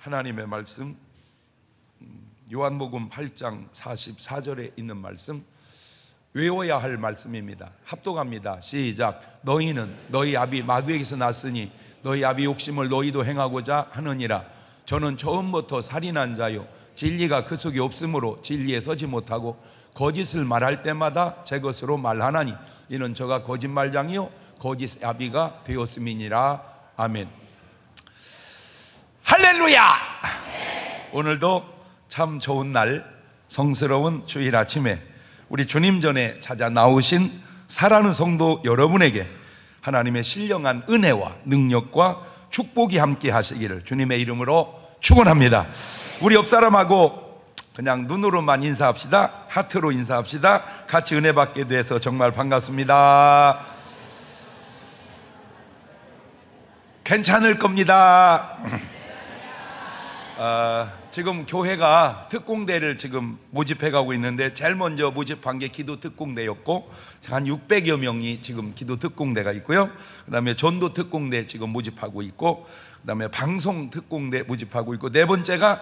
하나님의 말씀, 요한복음 8장 44절에 있는 말씀, 외워야 할 말씀입니다. 합독합니다. 시작. 너희는 너희 아비 마귀에게서 났으니 너희 아비 욕심을 너희도 행하고자 하느니라. 저는 처음부터 살인한 자요 진리가 그 속에 없으므로 진리에 서지 못하고 거짓을 말할 때마다 제 것으로 말하나니 이는 저가 거짓말장이요 거짓 아비가 되었음이니라. 아멘. 할렐루야. 오늘도 참 좋은 날, 성스러운 주일 아침에 우리 주님 전에 찾아 나오신 사랑하는 성도 여러분에게 하나님의 신령한 은혜와 능력과 축복이 함께 하시기를 주님의 이름으로 축원합니다. 우리 옆사람하고 그냥 눈으로만 인사합시다. 하트로 인사합시다. 같이 은혜 받게 돼서 정말 반갑습니다. 괜찮을 겁니다. 지금 교회가 특공대를 지금 모집해가고 있는데 제일 먼저 모집한 게 기도 특공대였고 한 600여 명이 지금 기도 특공대가 있고요. 그 다음에 전도 특공대 지금 모집하고 있고, 그 다음에 방송 특공대 모집하고 있고, 네 번째가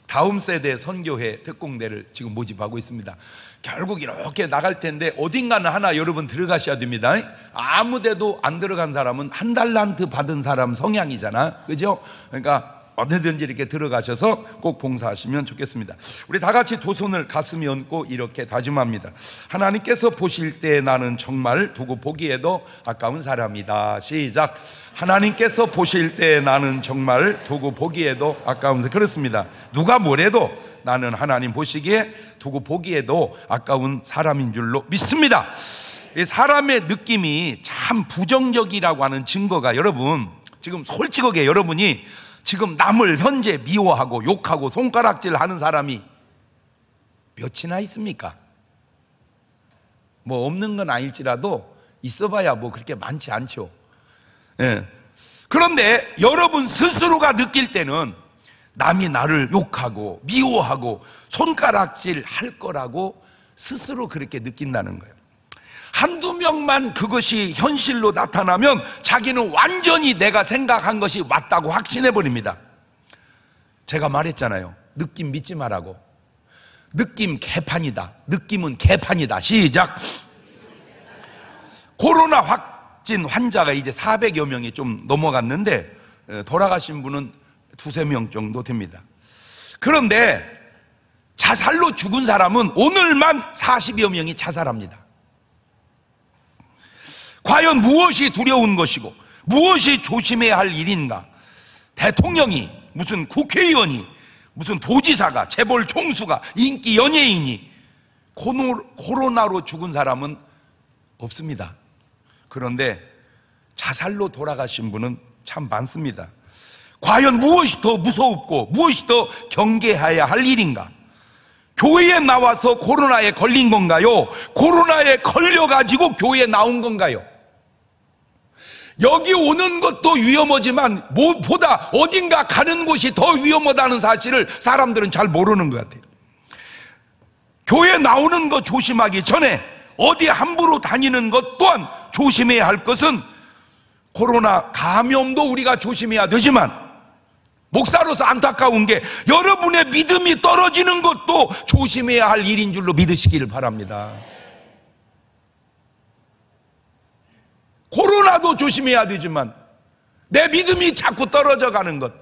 다음 세대 선교회 특공대를 지금 모집하고 있습니다. 결국 이렇게 나갈 텐데 어딘가는 하나 여러분 들어가셔야 됩니다. 아무 데도 안 들어간 사람은 한 달란트 받은 사람 성향이잖아, 그죠? 그러니까 어디든지 이렇게 들어가셔서 꼭 봉사하시면 좋겠습니다. 우리 다 같이 두 손을 가슴에 얹고 이렇게 다짐합니다. 하나님께서 보실 때 나는 정말 두고 보기에도 아까운 사람이다. 시작. 하나님께서 보실 때 나는 정말 두고 보기에도 아까운 사람. 그렇습니다. 누가 뭐래도 나는 하나님 보시기에 두고 보기에도 아까운 사람인 줄로 믿습니다. 사람의 느낌이 참 부정적이라고 하는 증거가, 여러분 지금 솔직하게 여러분이 지금 남을 현재 미워하고 욕하고 손가락질 하는 사람이 몇이나 있습니까? 뭐 없는 건 아닐지라도 있어봐야 뭐 그렇게 많지 않죠. 그런데 여러분 스스로가 느낄 때는 남이 나를 욕하고 미워하고 손가락질 할 거라고 스스로 그렇게 느낀다는 거예요. 한두 명만 그것이 현실로 나타나면 자기는 완전히 내가 생각한 것이 맞다고 확신해 버립니다. 제가 말했잖아요. 느낌 믿지 말라고. 느낌 개판이다. 느낌은 개판이다. 시작. 코로나 확진 환자가 이제 400여 명이 좀 넘어갔는데 돌아가신 분은 두세 명 정도 됩니다. 그런데 자살로 죽은 사람은 오늘만 40여 명이 자살합니다. 과연 무엇이 두려운 것이고 무엇이 조심해야 할 일인가? 대통령이, 무슨 국회의원이, 무슨 도지사가, 재벌 총수가, 인기 연예인이 코로나로 죽은 사람은 없습니다. 그런데 자살로 돌아가신 분은 참 많습니다. 과연 무엇이 더 무섭고 무엇이 더 경계해야 할 일인가? 교회에 나와서 코로나에 걸린 건가요? 코로나에 걸려가지고 교회에 나온 건가요? 여기 오는 것도 위험하지만 무엇보다 어딘가 가는 곳이 더 위험하다는 사실을 사람들은 잘 모르는 것 같아요. 교회 나오는 것 조심하기 전에 어디 함부로 다니는 것 또한 조심해야 할 것은, 코로나 감염도 우리가 조심해야 되지만 목사로서 안타까운 게 여러분의 믿음이 떨어지는 것도 조심해야 할 일인 줄로 믿으시기를 바랍니다. 코로나도 조심해야 되지만 내 믿음이 자꾸 떨어져 가는 것,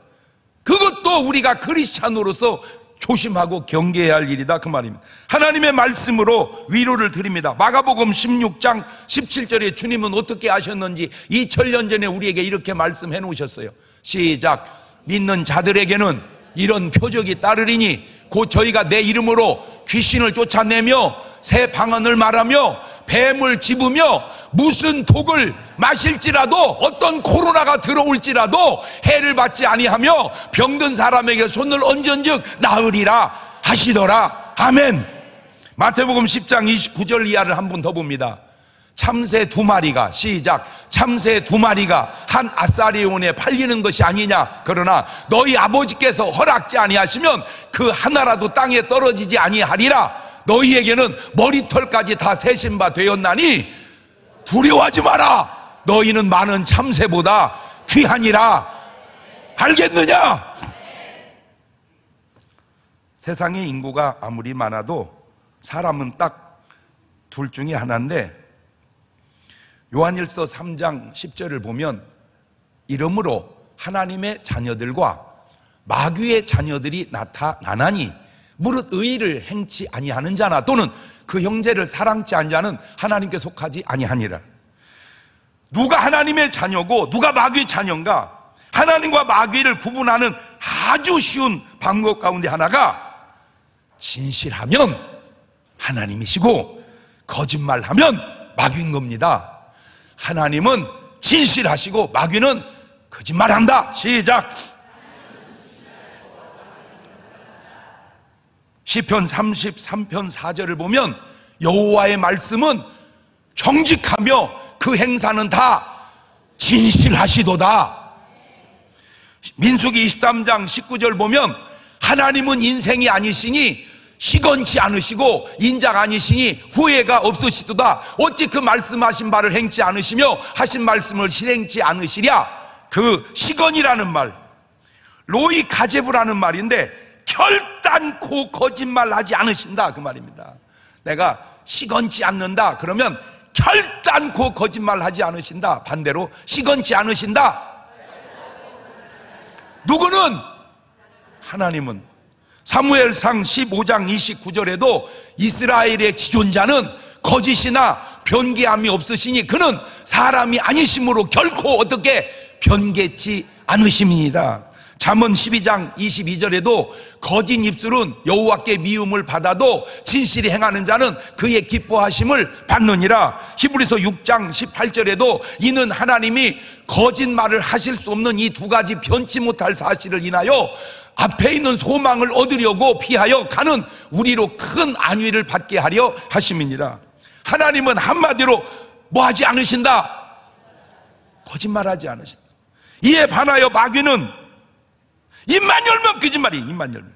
그것도 우리가 크리스찬으로서 조심하고 경계해야 할 일이다, 그 말입니다. 하나님의 말씀으로 위로를 드립니다. 마가복음 16장 17절에 주님은 어떻게 하셨는지 2000년 전에 우리에게 이렇게 말씀해 놓으셨어요. 시작. 믿는 자들에게는 이런 표적이 따르리니 곧 저희가 내 이름으로 귀신을 쫓아내며 새 방언을 말하며 뱀을 집으며 무슨 독을 마실지라도 어떤 코로나가 들어올지라도 해를 받지 아니하며 병든 사람에게 손을 얹은즉 나으리라 하시더라. 아멘. 마태복음 10장 29절 이하를 한 번 더 봅니다. 참새 2마리가, 시작, 참새 2마리가 한 아사리온에 팔리는 것이 아니냐? 그러나 너희 아버지께서 허락지 아니하시면 그 하나라도 땅에 떨어지지 아니하리라. 너희에게는 머리털까지 다 세신 바 되었나니 두려워하지 마라. 너희는 많은 참새보다 귀하니라. 알겠느냐? 세상의 인구가 아무리 많아도 사람은 딱 둘 중에 하나인데, 요한일서 3장 10절을 보면 이러므로 하나님의 자녀들과 마귀의 자녀들이 나타나나니 무릇 의를 행치 아니하는 자나 또는 그 형제를 사랑치 않는 자는 하나님께 속하지 아니하니라. 누가 하나님의 자녀고 누가 마귀의 자녀인가? 하나님과 마귀를 구분하는 아주 쉬운 방법 가운데 하나가 진실하면 하나님이시고 거짓말하면 마귀인 겁니다. 하나님은 진실하시고 마귀는 거짓말한다. 시작. 시편 33편 4절을 보면 여호와의 말씀은 정직하며 그 행사는 다 진실하시도다. 민수기 23장 19절 보면 하나님은 인생이 아니시니 시건치 않으시고 인자가 아니시니 후회가 없으시도다. 어찌 그 말씀하신 바를 행치 않으시며 하신 말씀을 실행치 않으시랴. 그 시건이라는 말, 로이 가제부라는 말인데 결단코 거짓말하지 않으신다 그 말입니다. 내가 시건치 않는다 그러면 결단코 거짓말하지 않으신다. 반대로 시건치 않으신다. 누구는? 하나님은. 사무엘상 15장 29절에도 이스라엘의 지존자는 거짓이나 변개함이 없으시니 그는 사람이 아니심으로 결코 어떻게 변개치 않으심이니이다. 잠언 12장 22절에도 거짓 입술은 여호와께 미움을 받아도 진실히 행하는 자는 그의 기뻐하심을 받느니라. 히브리서 6장 18절에도 이는 하나님이 거짓말을 하실 수 없는 이 두 가지 변치 못할 사실을 인하여 앞에 있는 소망을 얻으려고 피하여 가는 우리로 큰 안위를 받게 하려 하심이니라. 하나님은 한마디로 뭐 하지 않으신다? 거짓말하지 않으신다. 이에 반하여 마귀는 입만 열면 거짓말이에요. 입만 열면.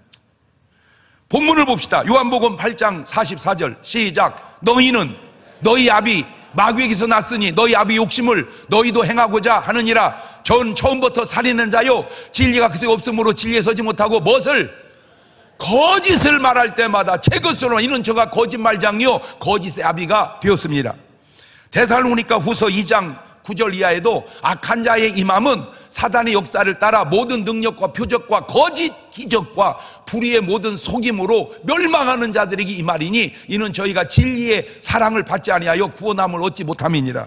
본문을 봅시다. 요한복음 8장 44절 시작. 너희는 너희 아비 마귀에게서 났으니 너희 아비 욕심을 너희도 행하고자 하느니라. 전 처음부터 살인한 자요 진리가 그새 없으므로 진리에 서지 못하고 무엇을? 거짓을 말할 때마다 제 것으로 이는 저가 거짓말장이요 거짓의 아비가 되었습니다. 데살로니가 후서 2장 9절 이하에도 악한 자의 임함은 사단의 역사를 따라 모든 능력과 표적과 거짓 기적과 불의의 모든 속임으로 멸망하는 자들에게 이 말이니 이는 저희가 진리의 사랑을 받지 아니하여 구원함을 얻지 못함이니라.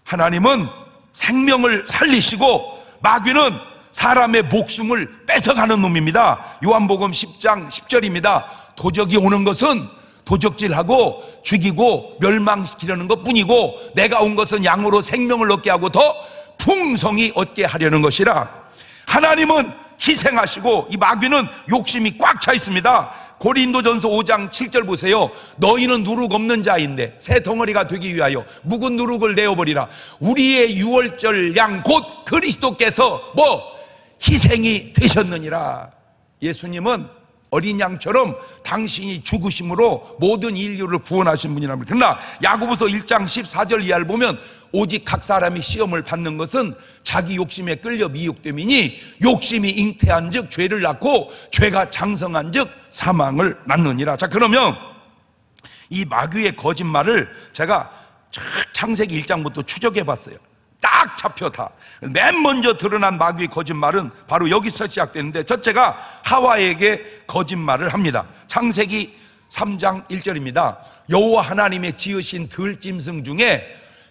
하나님은 생명을 살리시고 마귀는 사람의 목숨을 뺏어가는 놈입니다. 요한복음 10장 10절입니다. 도적이 오는 것은 도적질하고 죽이고 멸망시키려는 것뿐이고 내가 온 것은 양으로 생명을 얻게 하고 더 풍성히 얻게 하려는 것이라. 하나님은 희생하시고 이 마귀는 욕심이 꽉 차 있습니다. 고린도전서 5장 7절 보세요. 너희는 누룩 없는 자인데 새 덩어리가 되기 위하여 묵은 누룩을 내어버리라. 우리의 유월절 양 곧 그리스도께서 뭐 희생이 되셨느니라. 예수님은 어린 양처럼 당신이 죽으심으로 모든 인류를 구원하신 분이랍니다. 그러나 야고보서 1장 14절 이하를 보면 오직 각 사람이 시험을 받는 것은 자기 욕심에 끌려 미혹됨이니 욕심이 잉태한 즉 죄를 낳고 죄가 장성한 즉 사망을 낳느니라. 자, 그러면 이 마귀의 거짓말을 제가 창세기 1장부터 추적해 봤어요. 딱 잡혀 다. 맨 먼저 드러난 마귀의 거짓말은 바로 여기서 시작되는데, 첫째가 하와에게 거짓말을 합니다. 창세기 3장 1절입니다. 여호와 하나님의 지으신 들짐승 중에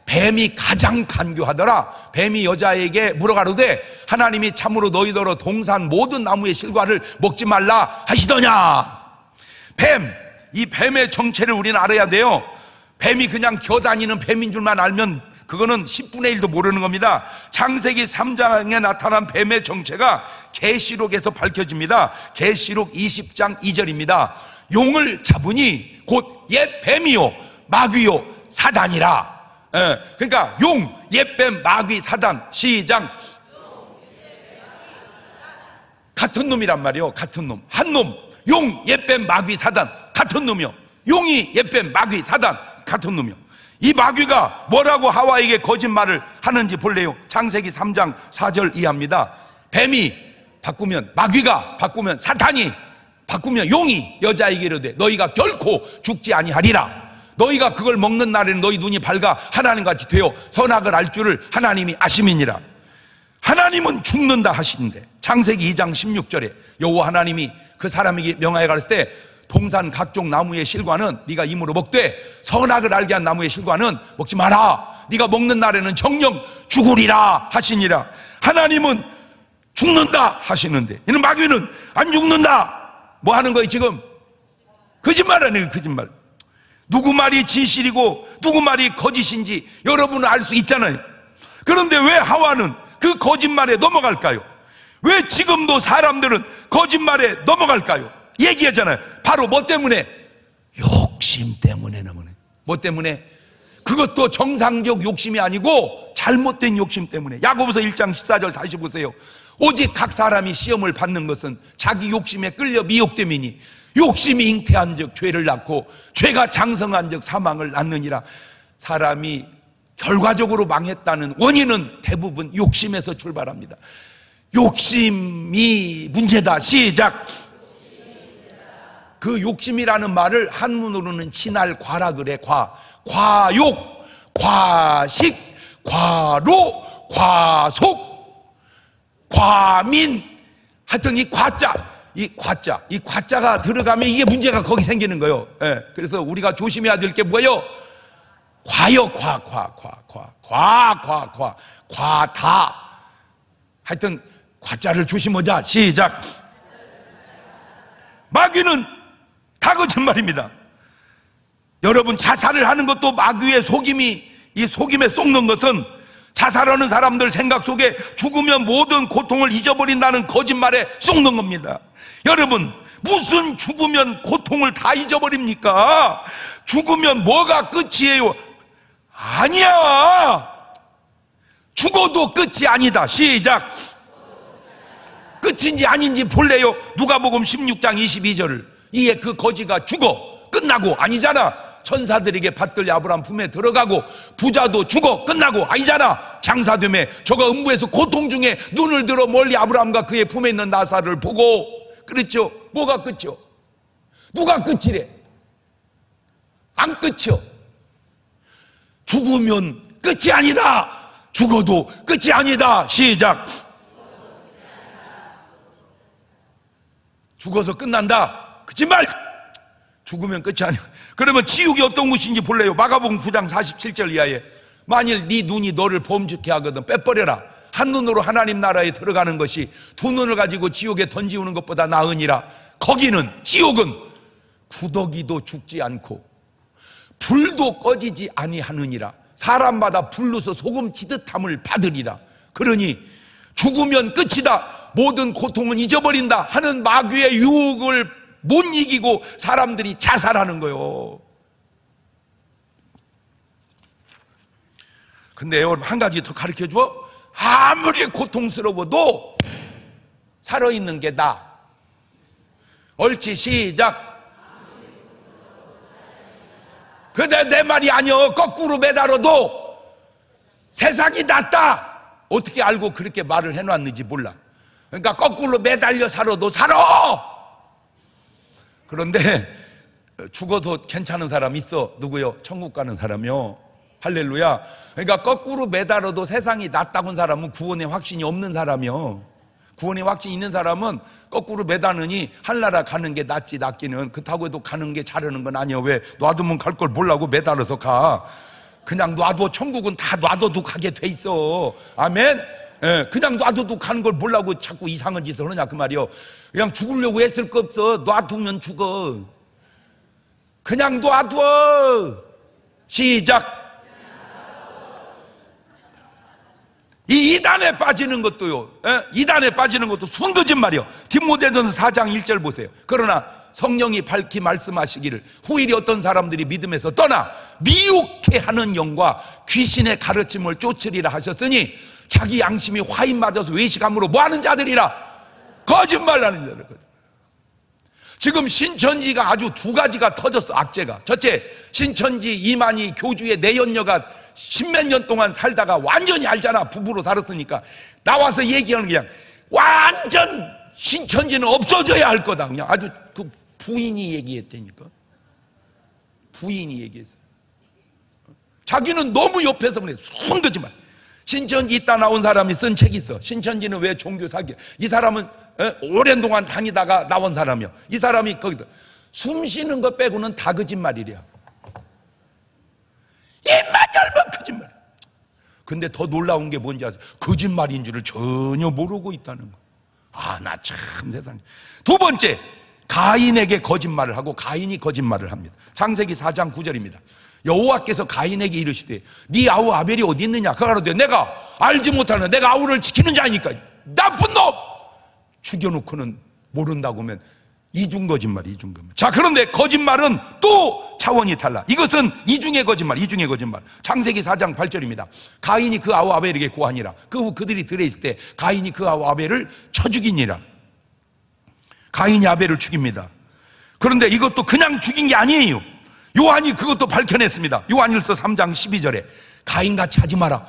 뱀이 가장 간교하더라. 뱀이 여자에게 물어가로되 하나님이 참으로 너희더러 동산 모든 나무의 실과를 먹지 말라 하시더냐. 뱀, 이 뱀의 정체를 우리는 알아야 돼요. 뱀이 그냥 겨다니는 뱀인 줄만 알면 그거는 10분의 1도 모르는 겁니다. 창세기 3장에 나타난 뱀의 정체가 계시록에서 밝혀집니다. 계시록 20장 2절입니다. 용을 잡으니 곧 옛 뱀이요 마귀요 사단이라. 그러니까 용, 옛뱀, 마귀, 사단. 시작. 같은 놈이란 말이에요. 같은 놈. 한 놈. 용, 옛뱀, 마귀, 사단. 같은 놈이요. 용이 옛뱀, 마귀, 사단. 같은 놈이요. 이 마귀가 뭐라고 하와에게 거짓말을 하는지 볼래요? 창세기 3장 4절 이하입니다. 뱀이 바꾸면, 마귀가 바꾸면, 사탄이 바꾸면 용이 여자에게 이르되 너희가 결코 죽지 아니하리라. 너희가 그걸 먹는 날에는 너희 눈이 밝아 하나님같이 되어 선악을 알 줄을 하나님이 아심이니라. 하나님은 죽는다 하시는데 창세기 2장 16절에 여호와 하나님이 그 사람에게 명하여 가르칠 때 동산 각종 나무의 실과는 네가 임으로 먹되 선악을 알게 한 나무의 실과는 먹지 마라. 네가 먹는 날에는 정녕 죽으리라 하시니라. 하나님은 죽는다 하시는데 이는 마귀는 안 죽는다. 뭐 하는 거예요 지금? 거짓말하는 거예요. 거짓말. 누구 말이 진실이고 누구 말이 거짓인지 여러분은 알 수 있잖아요. 그런데 왜 하와는 그 거짓말에 넘어갈까요? 왜 지금도 사람들은 거짓말에 넘어갈까요? 얘기하잖아요. 바로 뭐 때문에? 욕심 때문에 넘어네. 뭐 때문에? 그것도 정상적 욕심이 아니고 잘못된 욕심 때문에. 야고보서 1장 14절 다시 보세요. 오직 각 사람이 시험을 받는 것은 자기 욕심에 끌려 미혹됨이니 욕심이 잉태한 적 죄를 낳고 죄가 장성한 적 사망을 낳느니라. 사람이 결과적으로 망했다는 원인은 대부분 욕심에서 출발합니다. 욕심이 문제다. 시작. 그 욕심이라는 말을 한문으로는 친할과라 그래. 과욕, 과식, 과로, 과속, 과민. 하여튼 이 과자가 들어가면 이게 문제가 거기 생기는 거예요. 예, 그래서 우리가 조심해야 될 게 뭐예요? 과요, 과다. 하여튼 과자를 조심하자. 시작. 마귀는 다 거짓말입니다. 여러분 자살을 하는 것도 마귀의 속임이, 이 속임에 쏙는 것은 자살하는 사람들 생각 속에 죽으면 모든 고통을 잊어버린다는 거짓말에 쏙는 겁니다. 여러분 무슨 죽으면 고통을 다 잊어버립니까? 죽으면 뭐가 끝이에요? 아니야. 죽어도 끝이 아니다. 시작. 끝인지 아닌지 볼래요? 누가복음 16장 22절을. 이에 그 거지가 죽어 끝나고 아니잖아. 천사들에게 받들려 아브라함 품에 들어가고 부자도 죽어 끝나고 아니잖아. 장사됨에 저가 음부에서 고통 중에 눈을 들어 멀리 아브라함과 그의 품에 있는 나사를 보고. 그렇죠? 뭐가 끝이요? 누가 끝이래? 안 끝이요. 죽으면 끝이 아니다. 죽어도 끝이 아니다. 시작. 죽어서 끝난다. 거짓말. 죽으면 끝이 아니야. 그러면 지옥이 어떤 곳인지 볼래요? 마가복음 9장 47절 이하에 만일 네 눈이 너를 범죄케 하거든 빼버려라. 한 눈으로 하나님 나라에 들어가는 것이 두 눈을 가지고 지옥에 던지우는 것보다 나으니라. 거기는 지옥은 구더기도 죽지 않고 불도 꺼지지 아니하느니라. 사람마다 불로서 소금 치듯함을 받으리라. 그러니 죽으면 끝이다. 모든 고통은 잊어버린다 하는 마귀의 유혹을 못 이기고 사람들이 자살하는 거예요. 근데 여러분 한 가지 더 가르쳐줘. 아무리 고통스러워도 살아있는 게 나아. 옳지. 시작. 근데 내 말이 아니여. 거꾸로 매달아도 세상이 낫다. 어떻게 알고 그렇게 말을 해놨는지 몰라. 그러니까 거꾸로 매달려 살아도 살아. 그런데 죽어도 괜찮은 사람 있어. 누구요? 천국 가는 사람이요. 할렐루야. 그러니까 거꾸로 매달아도 세상이 낫다고 한 사람은 구원의 확신이 없는 사람이요. 구원의 확신이 있는 사람은 거꾸로 매다느니 한나라 가는 게 낫지. 낫기는 그렇다고 해도 가는 게 자르는 건 아니야. 왜? 놔두면 갈 걸 몰라고 매달아서 가. 그냥 놔둬. 천국은 다 놔둬도 가게 돼 있어. 아멘. 예, 그냥 놔둬도 가는 걸 몰라고 자꾸 이상한 짓을 하느냐 그 말이요. 그냥 죽으려고 애쓸 거 없어. 놔두면 죽어. 그냥 놔둬. 시작. 이 이단에 빠지는 것도요. 이단에 빠지는 것도 순거짓말이요. 디모데전서 4장 1절 보세요. 그러나 성령이 밝히 말씀하시기를 후일이 어떤 사람들이 믿음에서 떠나 미혹해 하는 영과 귀신의 가르침을 쫓으리라 하셨으니 자기 양심이 화인 맞아서 외식함으로 뭐하는 자들이라. 거짓말하는 자들. 지금 신천지가 아주 두 가지가 터졌어. 악재가. 첫째, 신천지 이만희 교주의 내연녀가 십몇 년 동안 살다가 완전히 알잖아. 부부로 살았으니까 나와서 얘기하는 그냥 완전 신천지는 없어져야 할 거다. 그냥 아주 그 부인이 얘기했다니까. 부인이 얘기했어요. 자기는 너무 옆에서 보내. 순 거짓말. 신천지 있다 나온 사람이 쓴 책이 있어. 신천지는 왜 종교 사기야? 이 사람은 오랜 동안 다니다가 나온 사람이야. 이 사람이 거기서 숨 쉬는 거 빼고는 다 거짓말이래요. 입만 열면 거짓말. 근데 더 놀라운 게 뭔지 아세요? 거짓말인 줄을 전혀 모르고 있다는 거. 아, 나 참 세상에. 두 번째, 가인에게 거짓말을 하고 가인이 거짓말을 합니다. 창세기 4장 9절입니다. 여호와께서 가인에게 이르시되 네 아우 아벨이 어디 있느냐? 그가 가로되 내가 알지 못하는 내가 아우를 지키는 자니까. 나쁜 놈! 죽여놓고는 모른다고 하면 이중 거짓말, 이중 거짓말. 자, 그런데 거짓말은 또 차원이 달라. 이것은 이중의 거짓말, 이중의 거짓말. 창세기 4장 8절입니다. 가인이 그 아우 아벨에게 고하니라. 그 후 그들이 들에 있을 때 가인이 그 아우 아벨을 쳐 죽이니라. 가인이 아벨을 죽입니다. 그런데 이것도 그냥 죽인 게 아니에요. 요한이 그것도 밝혀냈습니다. 요한일서 3장 12절에 가인같이 하지 마라.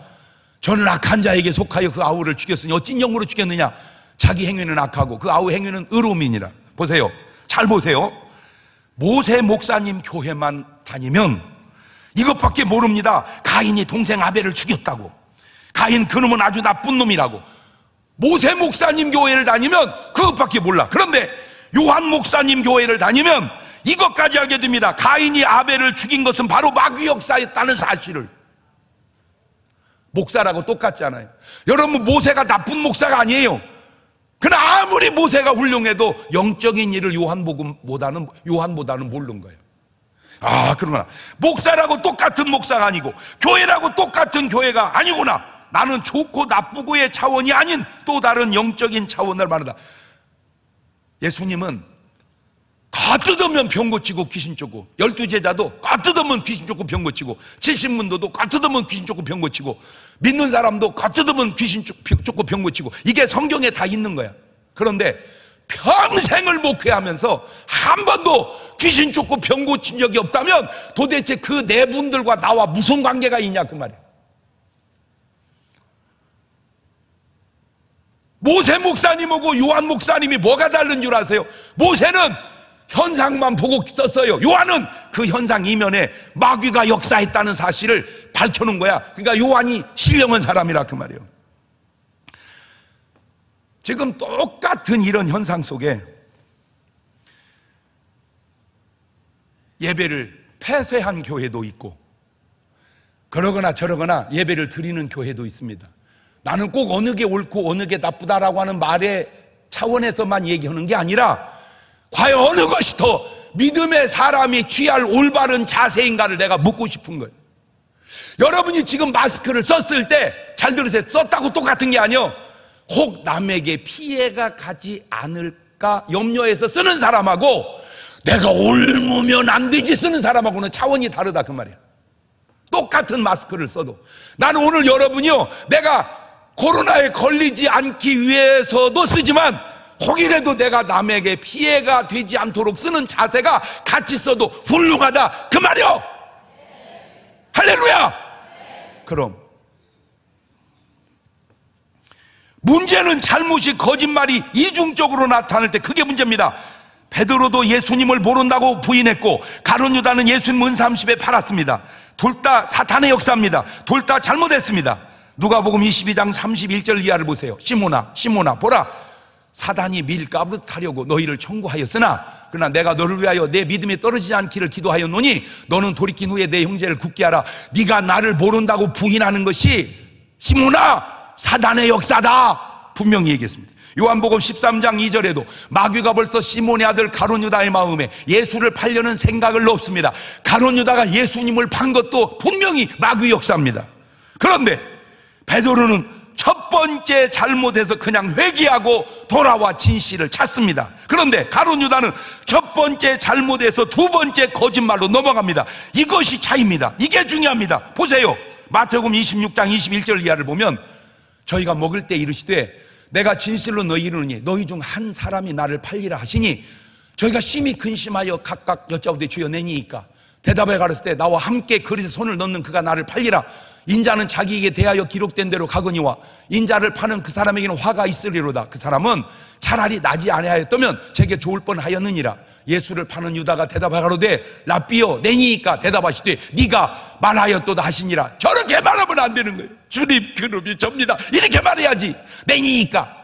저는 악한 자에게 속하여 그 아우를 죽였으니 어찐 영으로 죽였느냐? 자기 행위는 악하고 그 아우 행위는 의로움이니라. 보세요. 잘 보세요. 모세 목사님 교회만 다니면 이것밖에 모릅니다. 가인이 동생 아벨을 죽였다고. 가인 그놈은 아주 나쁜 놈이라고. 모세 목사님 교회를 다니면 그것밖에 몰라. 그런데 요한 목사님 교회를 다니면 이것까지 알게 됩니다. 가인이 아벨을 죽인 것은 바로 마귀 역사였다는 사실을. 목사라고 똑같잖아요. 여러분, 모세가 나쁜 목사가 아니에요. 그러나 아무리 모세가 훌륭해도 영적인 일을 요한보다는 모르는 거예요. 아, 그러구나. 목사라고 똑같은 목사가 아니고 교회라고 똑같은 교회가 아니구나. 나는 좋고 나쁘고의 차원이 아닌 또 다른 영적인 차원을 말한다. 예수님은 가 뜯으면 병 고치고 귀신 쫓고, 12제자도 가 뜯으면 귀신 쫓고 병 고치고, 70문도도 가 뜯으면 귀신 쫓고 병 고치고, 믿는 사람도 가 뜯으면 귀신 쫓고 병 고치고, 이게 성경에 다 있는 거야. 그런데 평생을 목회하면서 한 번도 귀신 쫓고 병 고친 적이 없다면 도대체 그 네 분들과 나와 무슨 관계가 있냐 그 말이야. 모세 목사님하고 요한 목사님이 뭐가 다른 줄 아세요? 모세는 현상만 보고 썼어요. 요한은 그 현상 이면에 마귀가 역사했다는 사실을 밝혀놓은 거야. 그러니까 요한이 신령한 사람이라 그 말이에요. 지금 똑같은 이런 현상 속에 예배를 폐쇄한 교회도 있고, 그러거나 저러거나 예배를 드리는 교회도 있습니다. 나는 꼭 어느 게 옳고 어느 게 나쁘다라고 하는 말의 차원에서만 얘기하는 게 아니라 과연 어느 것이 더 믿음의 사람이 취할 올바른 자세인가를 내가 묻고 싶은 거예요. 여러분이 지금 마스크를 썼을 때 잘 들으세요. 썼다고 똑같은 게 아니에요. 혹 남에게 피해가 가지 않을까 염려해서 쓰는 사람하고 내가 옮으면 안 되지 쓰는 사람하고는 차원이 다르다 그 말이야. 똑같은 마스크를 써도. 나는 오늘 여러분이요, 내가 코로나에 걸리지 않기 위해서도 쓰지만 혹이라도 내가 남에게 피해가 되지 않도록 쓰는 자세가 같이 써도 훌륭하다 그 말이요. 할렐루야. 그럼 문제는 잘못이, 거짓말이 이중적으로 나타날 때 그게 문제입니다. 베드로도 예수님을 모른다고 부인했고 가룟 유다는 예수님 은사 30에 팔았습니다. 둘 다 사탄의 역사입니다. 둘 다 잘못했습니다. 누가복음 22장 31절 이하를 보세요. 시몬아 보라, 사단이 밀가루 타려고 너희를 청구하였으나 그러나 내가 너를 위하여 내 믿음이 떨어지지 않기를 기도하였노니 너는 돌이킨 후에 내 형제를 굳게 하라. 네가 나를 모른다고 부인하는 것이 시몬아 사단의 역사다 분명히 얘기했습니다. 요한복음 13장 2절에도 마귀가 벌써 시몬의 아들 가룟 유다의 마음에 예수를 팔려는 생각을 넣었습니다. 가룟 유다가 예수님을 판 것도 분명히 마귀 역사입니다. 그런데 베드로는 첫 번째 잘못에서 그냥 회개하고 돌아와 진실을 찾습니다. 그런데 가룟 유다는 첫 번째 잘못에서 두 번째 거짓말로 넘어갑니다. 이것이 차이입니다. 이게 중요합니다. 보세요. 마태복음 26장 21절 이하를 보면 저희가 먹을 때 이르시되 내가 진실로 너희 이르노니 너희 중 한 사람이 나를 팔리라 하시니 저희가 심히 근심하여 각각 여짜오되 주여 내니이까 대답해 가렸을 때 나와 함께 그릇에 손을 넣는 그가 나를 팔리라. 인자는 자기에게 대하여 기록된 대로 가거니와 인자를 파는 그 사람에게는 화가 있으리로다. 그 사람은 차라리 나지 아니하였다면 제게 좋을 뻔하였느니라. 예수를 파는 유다가 대답해 가로되 랍비여 내니이까 대답하시되 네가 말하였도다 하시니라. 저렇게 말하면 안 되는 거예요. 주님 그룹이 접니다. 이렇게 말해야지. 내니이까.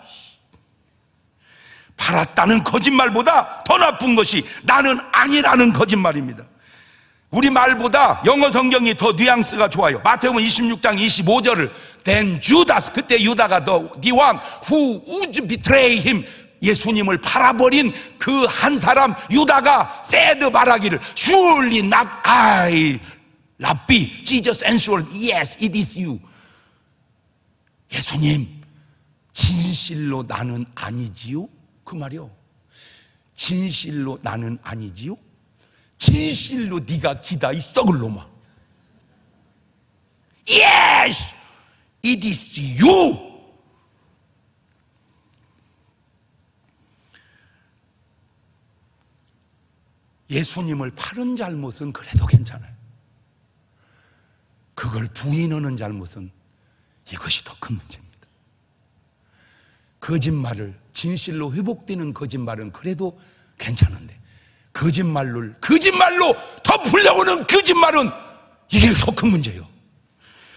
팔았다는 거짓말보다 더 나쁜 것이 나는 아니라는 거짓말입니다. 우리 말보다 영어 성경이 더 뉘앙스가 좋아요. 마태복음 26장 25절을 Then Judas, 그때 유다가 the one who would betray him, 예수님을 팔아버린 그 한 사람 유다가 said 말하기를 Surely not I, Rabbi. Jesus answered, Yes, it is you. 예수님, 진실로 나는 아니지요? 그 말이요. 진실로 나는 아니지요? 진실로 네가 기다 이 썩을 놈아. Yes, it is you. 예수님을 파는 잘못은 그래도 괜찮아요. 그걸 부인하는 잘못은 이것이 더 큰 문제입니다. 거짓말을 진실로 회복되는 거짓말은 그래도 괜찮은데 거짓말로 덮으려고는 거짓말은 이게 더 큰 문제예요.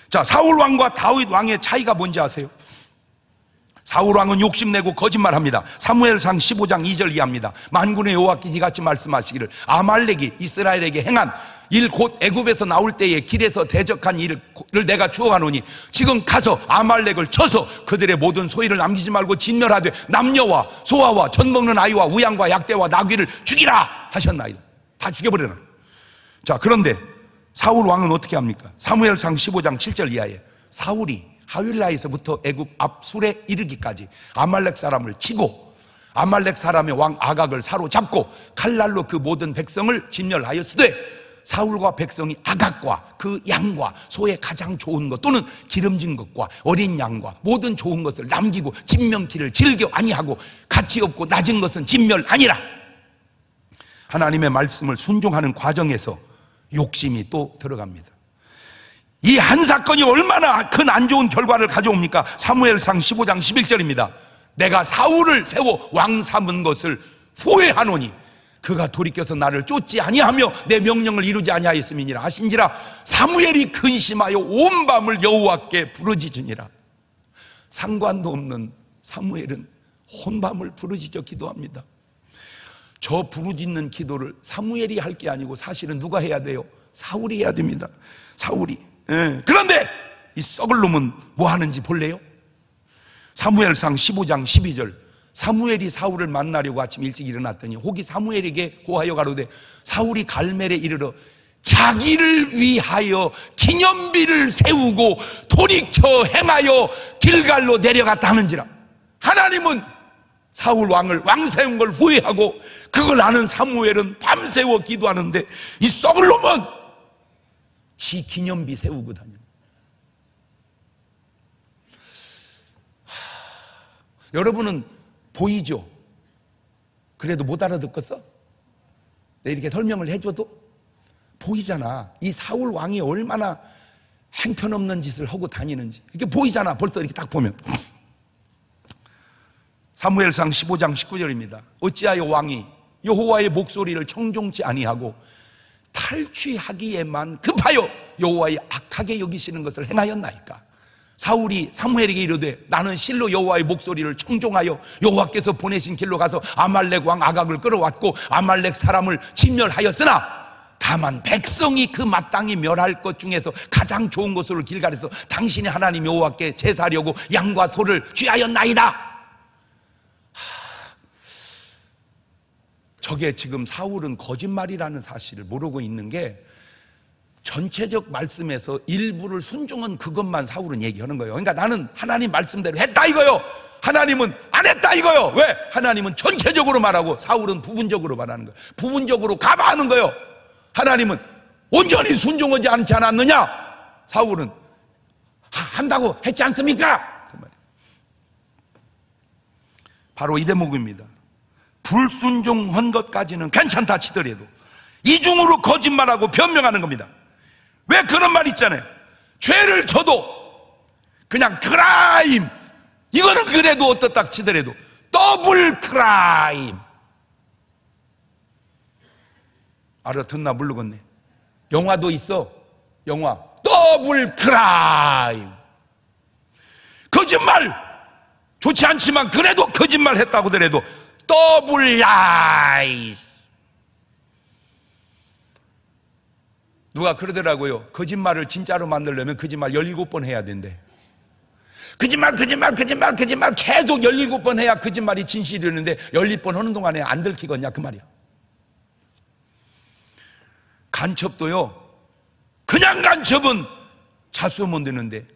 자, 사울 왕과 다윗 왕의 차이가 뭔지 아세요? 사울 왕은 욕심내고 거짓말합니다. 사무엘상 15장 2절 이하입니다. 만군의 여호와께 이같이 말씀하시기를 아말렉이 이스라엘에게 행한 일 곧 애굽에서 나올 때에 길에서 대적한 일을 내가 주어가노니 지금 가서 아말렉을 쳐서 그들의 모든 소유를 남기지 말고 진멸하되 남녀와 소아와 젖 먹는 아이와 우양과 약대와 나귀를 죽이라 하셨나이다. 다 죽여버려라. 자, 그런데 사울 왕은 어떻게 합니까? 사무엘상 15장 7절 이하에 사울이 하윌라에서부터 애굽 앞술에 이르기까지 아말렉 사람을 치고 아말렉 사람의 왕 아각을 사로잡고 칼날로 그 모든 백성을 진멸하였으되 사울과 백성이 아각과 그 양과 소의 가장 좋은 것 또는 기름진 것과 어린 양과 모든 좋은 것을 남기고 진명키를 즐겨 아니하고 가치 없고 낮은 것은 진멸하니라. 하나님의 말씀을 순종하는 과정에서 욕심이 또 들어갑니다. 이 한 사건이 얼마나 큰 안 좋은 결과를 가져옵니까? 사무엘상 15장 11절입니다. 내가 사울을 세워 왕 삼은 것을 후회하노니 그가 돌이켜서 나를 쫓지 아니하며 내 명령을 이루지 아니하였음이니라 하신지라. 사무엘이 근심하여 온 밤을 여호와께 부르짖으니라. 상관도 없는 사무엘은 온 밤을 부르짖어 기도합니다. 저 부르짖는 기도를 사무엘이 할 게 아니고 사실은 누가 해야 돼요? 사울이 해야 됩니다. 사울이. 그런데 이 썩을 놈은 뭐 하는지 볼래요? 사무엘상 15장 12절 사무엘이 사울을 만나려고 아침 일찍 일어났더니 혹이 사무엘에게 고하여 가로되 사울이 갈멜에 이르러 자기를 위하여 기념비를 세우고 돌이켜 행하여 길갈로 내려갔다 하는지라. 하나님은 사울 왕을 왕 세운 걸 후회하고 그걸 아는 사무엘은 밤새워 기도하는데 이 썩을 놈은 지 기념비 세우고 다녀. 여러분은 보이죠? 그래도 못 알아듣겠어? 내가 이렇게 설명을 해줘도 보이잖아. 이 사울 왕이 얼마나 행편없는 짓을 하고 다니는지 이렇게 보이잖아. 벌써 이렇게 딱 보면. 사무엘상 15장 19절입니다. 어찌하여 왕이 여호와의 목소리를 청종치 아니하고 탈취하기에만 급하여 여호와의 악하게 여기시는 것을 행하였나이까? 사울이 사무엘에게 이르되 나는 실로 여호와의 목소리를 청종하여 여호와께서 보내신 길로 가서 아말렉 왕 아각을 끌어왔고 아말렉 사람을 진멸하였으나 다만 백성이 그 마땅히 멸할 것 중에서 가장 좋은 것으로 길갈에서 당신의 하나님 여호와께 제사하려고 양과 소를 취하였나이다. 저게 지금 사울은 거짓말이라는 사실을 모르고 있는 게 전체적 말씀에서 일부를 순종한 그것만 사울은 얘기하는 거예요. 그러니까 나는 하나님 말씀대로 했다 이거요. 하나님은 안 했다 이거요. 왜? 하나님은 전체적으로 말하고 사울은 부분적으로 말하는 거예요. 부분적으로 가봐하는 거예요. 하나님은 온전히 순종하지 않지 않았느냐? 사울은 한다고 했지 않습니까? 그 말이에요. 바로 이 대목입니다. 불순종한 것까지는 괜찮다 치더라도 이중으로 거짓말하고 변명하는 겁니다. 왜 그런 말 있잖아요. 죄를 져도 그냥 크라임, 이거는 그래도 어떻다 치더라도 더블 크라임. 알아듣나 모르겠네. 영화도 있어. 영화 더블 크라임. 거짓말 좋지 않지만 그래도 거짓말 했다고 하더라도 더블 라이스. 누가 그러더라고요. 거짓말을 진짜로 만들려면 거짓말 17번 해야 된대. 거짓말 계속 17번 해야 거짓말이 진실이었는데 17번 하는 동안에 안 들키겠냐 그 말이야. 간첩도요, 그냥 간첩은 자수하면 되는데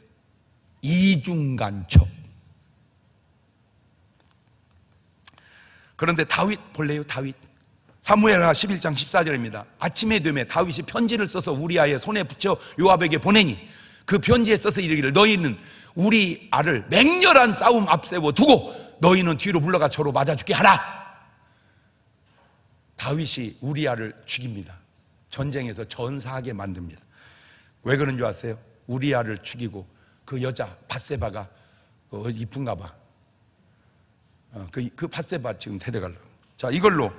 이중 간첩. 그런데 다윗 볼래요? 다윗 사무엘하 11장 14절입니다 아침에 되면 다윗이 편지를 써서 우리아의 손에 붙여 요압에게 보내니 그 편지에 써서 이르기를 너희는 우리 아를 맹렬한 싸움 앞세워 두고 너희는 뒤로 물러가 저로 맞아 죽게 하라. 다윗이 우리아를 죽입니다. 전쟁에서 전사하게 만듭니다. 왜 그런 줄 아세요? 우리아를 죽이고 그 여자 밧세바가 이쁜가 봐. 그 밧세바 지금 데려가려고. 자, 이걸로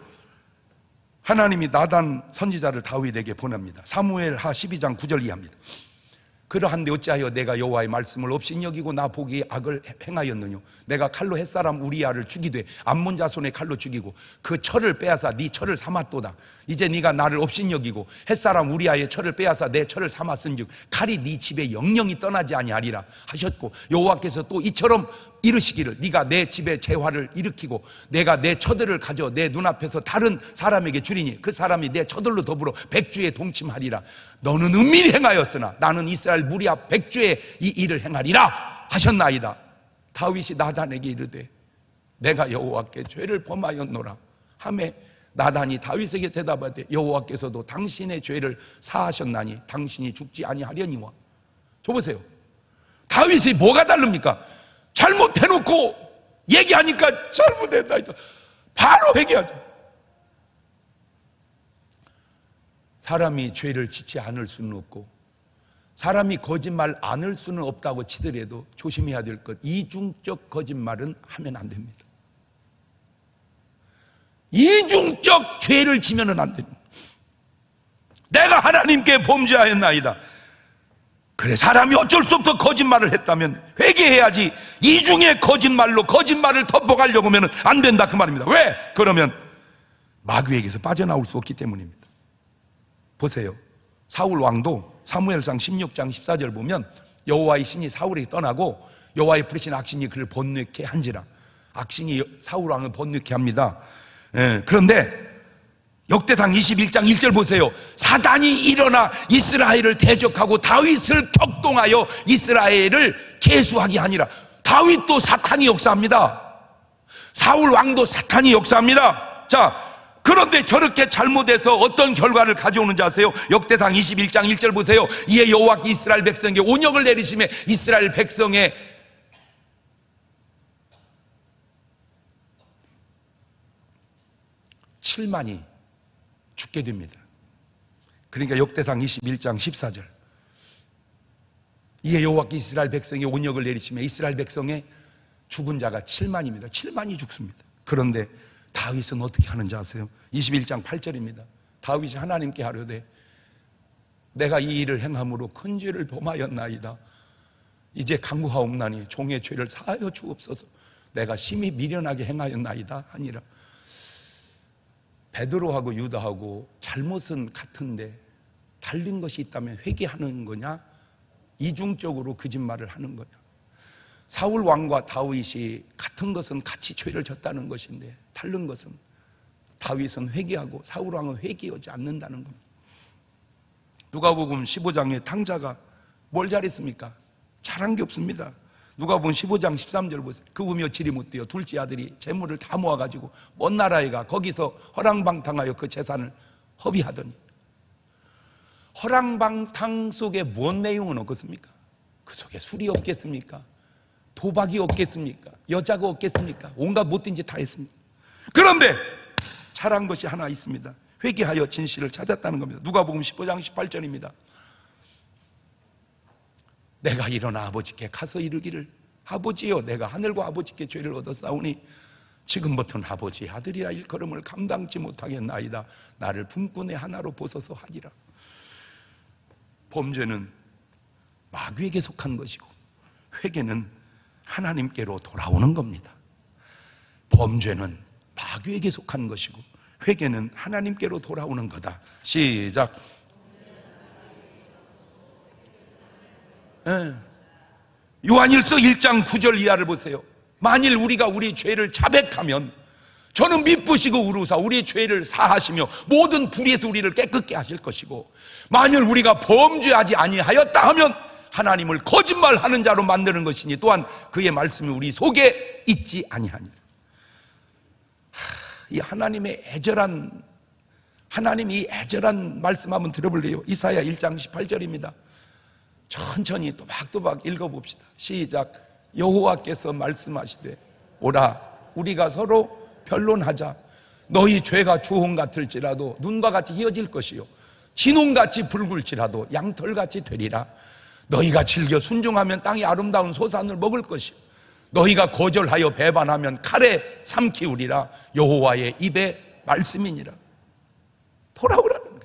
하나님이 나단 선지자를 다윗에게 보냅니다. 사무엘하 12장 9절 이하입니다. 그러한데 어찌하여 내가 여호와의 말씀을 업신여기고 나 보기에 악을 행하였느냐. 내가 칼로 햇사람 우리아를 죽이되 암몬 자손의 칼로 죽이고 그 철을 빼앗아 네 철을 삼았도다. 이제 네가 나를 업신여기고 햇사람 우리아의 철을 빼앗아 내 철을 삼았은즉 칼이 네 집에 영영이 떠나지 아니하리라 하셨고 여호와께서 또 이처럼 이르시기를 네가 내 집에 재화를 일으키고 내가 내 처들을 가져 내 눈앞에서 다른 사람에게 주리니 그 사람이 내 처들로 더불어 백주에 동침하리라. 너는 은밀히 행하였으나 나는 이스라엘 무리 앞 백주에 이 일을 행하리라 하셨나이다. 다윗이 나단에게 이르되 내가 여호와께 죄를 범하였노라 하매 나단이 다윗에게 대답하되 여호와께서도 당신의 죄를 사하셨나니 당신이 죽지 아니하려니와. 저 보세요. 다윗이 뭐가 다릅니까? 잘못해놓고 얘기하니까 잘못했다 바로 회개하죠. 사람이 죄를 짓지 않을 수는 없고 사람이 거짓말 안 할 수는 없다고 치더라도 조심해야 될 것, 이중적 거짓말은 하면 안 됩니다. 이중적 죄를 지면은 안 됩니다. 내가 하나님께 범죄하였나이다. 그래, 사람이 어쩔 수 없어 거짓말을 했다면 회개해야지 이중의 거짓말로 거짓말을 덮어가려고 하면 안 된다 그 말입니다. 왜? 그러면 마귀에게서 빠져나올 수 없기 때문입니다. 보세요. 사울 왕도 사무엘상 16장 14절 보면 여호와의 신이 사울에게 떠나고 여호와의 부르신 악신이 그를 번뇌케 한지라. 악신이 사울 왕을 번뇌케 합니다. 그런데 역대상 21장 1절 보세요. 사단이 일어나 이스라엘을 대적하고 다윗을 격동하여 이스라엘을 계수하게 하니라. 다윗도 사탄이 역사합니다. 사울 왕도 사탄이 역사합니다. 자, 그런데 저렇게 잘못해서 어떤 결과를 가져오는지 아세요? 역대상 21장 1절 보세요. 이에 여호와께 이스라엘 백성에게 온영을 내리시며 이스라엘 백성의 7만이 죽게 됩니다. 그러니까 역대상 21장 14절 이에 여호와께 이스라엘 백성의 온영을 내리시며 이스라엘 백성의 죽은 자가 7만입니다. 7만이 죽습니다. 그런데 다윗은 어떻게 하는지 아세요? 21장 8절입니다. 다윗이 하나님께 하려되 내가 이 일을 행함으로 큰 죄를 범하였나이다. 이제 간구하옵나니 종의 죄를 사하여 주옵소서. 내가 심히 미련하게 행하였나이다 하니라. 베드로하고 유다하고 잘못은 같은데 달린 것이 있다면 회개하는 거냐, 이중적으로 거짓말을 하는 거냐. 사울 왕과 다윗이 같은 것은 같이 죄를 졌다는 것인데 다른 것은 다윗은 회개하고 사울 왕은 회개하지 않는다는 겁니다. 누가복음 15장의 탕자가 뭘 잘했습니까? 잘한 게 없습니다. 누가복음 15장 13절 보세요. 그 우며 질이 못되어 둘째 아들이 재물을 다 모아가지고 먼 나라에 가 거기서 허랑방탕하여 그 재산을 허비하더니. 허랑방탕 속에 뭔 내용은 없겠습니까? 그 속에 술이 없겠습니까? 도박이 없겠습니까? 여자가 없겠습니까? 온갖 못된 짓 다 했습니다. 그런데 잘한 것이 하나 있습니다. 회개하여 진실을 찾았다는 겁니다. 누가복음 15장 18절입니다. 내가 일어나 아버지께 가서 이르기를 아버지여 내가 하늘과 아버지께 죄를 얻었사오니 지금부터는 아버지 아들이라 일컬음을 감당치 못하겠나이다. 나를 품꾼의 하나로 보소서 하리라. 범죄는 마귀에게 속한 것이고 회개는 하나님께로 돌아오는 겁니다. 범죄는 마귀에게 속한 것이고 회개는 하나님께로 돌아오는 거다. 시작. 요한일서 1장 9절 이하를 보세요. 만일 우리가 우리 죄를 자백하면 저는 미쁘시고 우루사 우리 죄를 사하시며 모든 불의에서 우리를 깨끗게 하실 것이고 만일 우리가 범죄하지 아니하였다 하면 하나님을 거짓말하는 자로 만드는 것이니 또한 그의 말씀이 우리 속에 있지 아니하니라. 이 하나님의 하나님이 애절한 말씀 한번 들어볼래요? 이사야 1장 18절입니다. 천천히 또박또박 읽어봅시다. 시작. 여호와께서 말씀하시되 오라 우리가 서로 변론하자. 너희 죄가 주홍 같을지라도 눈과 같이 희어질 것이요 진홍같이 붉을지라도 양털같이 되리라. 너희가 즐겨 순종하면 땅의 아름다운 소산을 먹을 것이요 너희가 거절하여 배반하면 칼에 삼키우리라. 여호와의 입의 말씀이니라. 돌아오라는 거예요.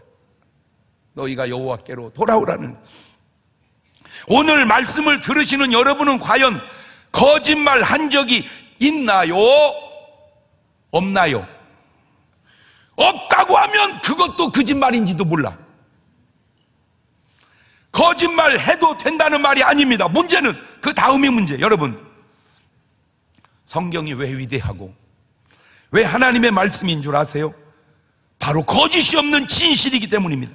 너희가 여호와께로 돌아오라는 거예요. 오늘 말씀을 들으시는 여러분은 과연 거짓말 한 적이 있나요? 없나요? 없다고 하면 그것도 거짓말인지도 몰라. 거짓말 해도 된다는 말이 아닙니다. 문제는 그 다음이 문제. 여러분, 성경이 왜 위대하고 왜 하나님의 말씀인 줄 아세요? 바로 거짓이 없는 진실이기 때문입니다.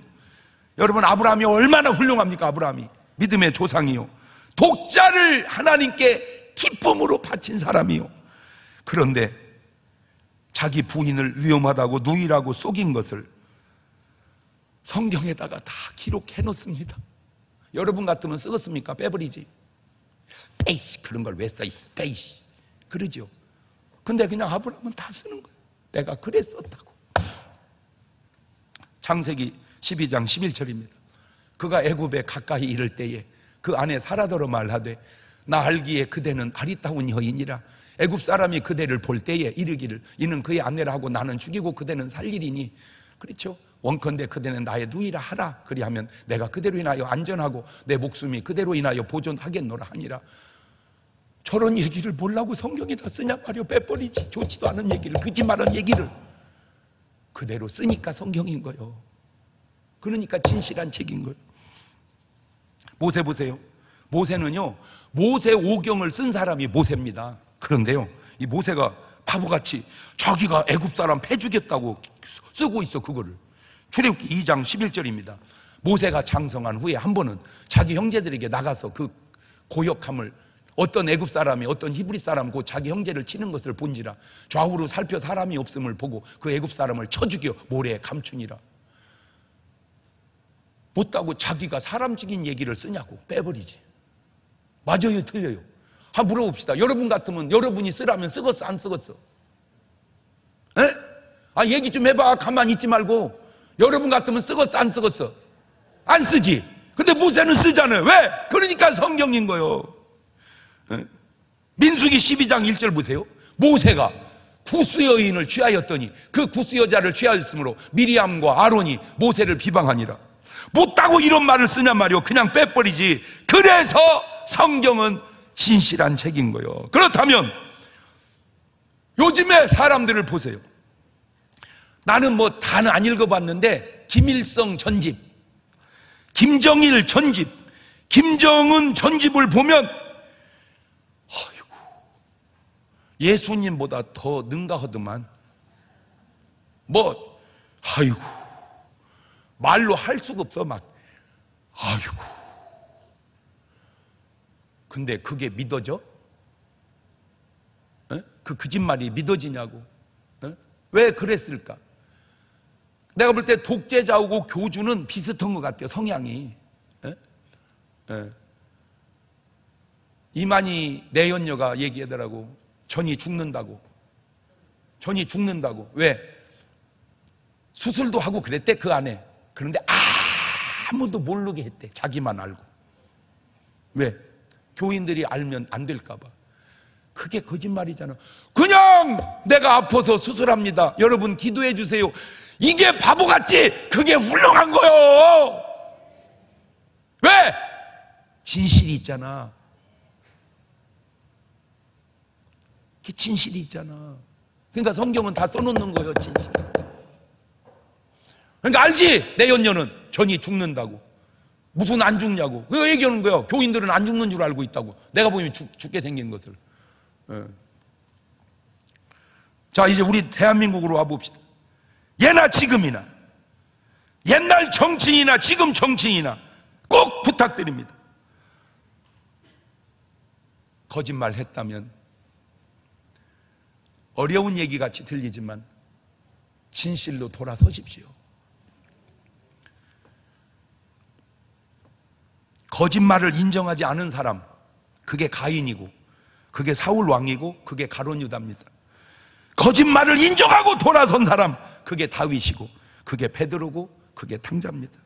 여러분, 아브라함이 얼마나 훌륭합니까? 아브라함이 믿음의 조상이요 독자를 하나님께 기쁨으로 바친 사람이요 그런데 자기 부인을 위험하다고 누이라고 속인 것을 성경에다가 다 기록해 놓습니다. 여러분 같으면 쓰겠습니까? 빼버리지. 빼이씨 그런 걸 왜 써? 빼이씨 그러죠. 근데 그냥 아브라함은 다 쓰는 거예요. 내가 그래 썼다고. 창세기 12장 11절입니다. 그가 애굽에 가까이 이를 때에 그 아내 사라더러 말하되 나 알기에 그대는 아리따운 여인이라. 애굽 사람이 그대를 볼 때에 이르기를 이는 그의 아내라 하고 나는 죽이고 그대는 살리리니 그렇죠. 원컨대 그대는 나의 누이라 하라. 그리하면 내가 그대로 인하여 안전하고 내 목숨이 그대로 인하여 보존하겠노라 하니라. 저런 얘기를 뭐라고 성경에다 쓰냐 말이요. 빼버리지. 좋지도 않은 얘기를 거짓말한 얘기를 그대로 쓰니까 성경인 거예요. 그러니까 진실한 책인 거예요. 모세 보세요. 모세는요 모세 오경을 쓴 사람이 모세입니다. 그런데요 이 모세가 바보같이 자기가 애굽 사람 패주겠다고 쓰고 있어. 그거를 출애굽기 2장 11절입니다. 모세가 장성한 후에 한 번은 자기 형제들에게 나가서 그 고역함을 어떤 애굽 사람이 어떤 히브리 사람 그 자기 형제를 치는 것을 본지라 좌우로 살펴 사람이 없음을 보고 그 애굽 사람을 쳐 죽여 모래에 감추니라. 못다고 자기가 사람 죽인 얘기를 쓰냐고. 빼버리지. 맞아요 틀려요? 한번 물어봅시다. 여러분 같으면 여러분이 쓰라면 쓰겠어 안 쓰겠어? 에? 아 얘기 좀 해봐. 가만히 있지 말고. 여러분 같으면 쓰겠어 안 쓰겠어? 안 쓰지. 근데 모세는 쓰잖아요. 왜? 그러니까 성경인 거예요. 에? 민수기 12장 1절 보세요. 모세가 구스 여인을 취하였더니 그 구스 여자를 취하였으므로 미리암과 아론이 모세를 비방하니라. 못다고 이런 말을 쓰냔 말이요. 그냥 빼버리지. 그래서 성경은 진실한 책인 거예요. 그렇다면 요즘에 사람들을 보세요. 나는 뭐 다는 안 읽어봤는데 김일성 전집, 김정일 전집, 김정은 전집을 보면 아이고 예수님보다 더 능가하더만. 뭐 아이고 말로 할 수가 없어. 막 아이고. 근데 그게 믿어져? 에? 그 거짓말이 믿어지냐고. 에? 왜 그랬을까? 내가 볼 때 독재자하고 교주는 비슷한 것 같아요. 성향이. 에? 에. 이만희 내연녀가 얘기하더라고. 전이 죽는다고. 전이 죽는다고. 왜? 수술도 하고 그랬대 그 안에. 그런데 아무도 모르게 했대. 자기만 알고. 왜? 교인들이 알면 안 될까 봐. 그게 거짓말이잖아. 그냥 내가 아파서 수술합니다, 여러분 기도해 주세요, 이게 바보같지 그게 훌륭한 거요. 왜? 진실이 있잖아. 그게 진실이 있잖아. 그러니까 성경은 다 써놓는 거예요, 진실. 그러니까 알지? 내연녀는 전이 죽는다고. 무슨 안 죽냐고. 그거 얘기하는 거예요. 교인들은 안 죽는 줄 알고 있다고. 내가 보면 죽게 생긴 것을. 자, 이제 우리 대한민국으로 와봅시다. 예나 지금이나, 옛날 정치인이나 지금 정치인이나 꼭 부탁드립니다. 거짓말 했다면 어려운 얘기같이 들리지만 진실로 돌아서십시오. 거짓말을 인정하지 않은 사람, 그게 가인이고, 그게 사울 왕이고, 그게 가룟 유다입니다. 거짓말을 인정하고 돌아선 사람, 그게 다윗이고, 그게 베드로고, 그게 탕자입니다.